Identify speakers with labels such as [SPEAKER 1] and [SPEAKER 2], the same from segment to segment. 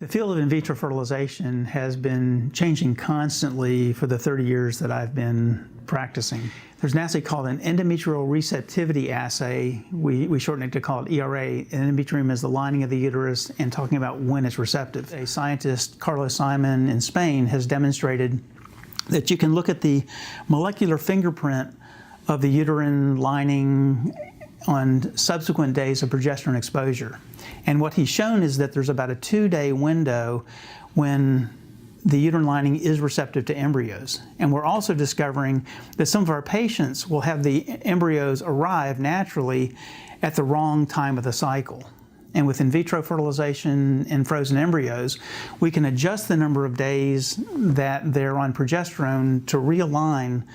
[SPEAKER 1] The field of in vitro fertilization has been changing constantly for the 30 years that I've been practicing. There's an assay called an endometrial receptivity assay. We shorten it to call it ERA. Endometrium is the lining of the uterus and talking about when it's receptive. A scientist, Carlos Simon in Spain, has demonstrated that you can look at the molecular fingerprint of the uterine lining on subsequent days of progesterone exposure. And what he's shown is that there's about a 2-day window when the uterine lining is receptive to embryos. And we're also discovering that some of our patients will have the embryos arrive naturally at the wrong time of the cycle. And with in vitro fertilization and frozen embryos, we can adjust the number of days that they're on progesterone to realign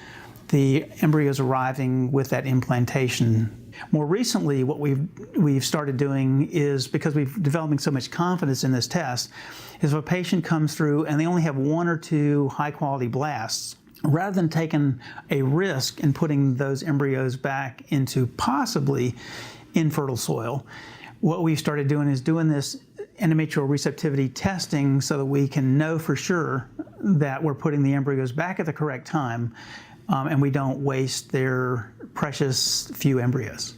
[SPEAKER 1] the embryos arriving with that implantation. More recently, what we've started doing is, because we've developing so much confidence in this test, is if a patient comes through and they only have 1 or 2 high-quality blasts, rather than taking a risk in putting those embryos back into possibly infertile soil, what we've started doing is doing this endometrial receptivity testing so that we can know for sure that we're putting the embryos back at the correct time and we don't waste their precious few embryos.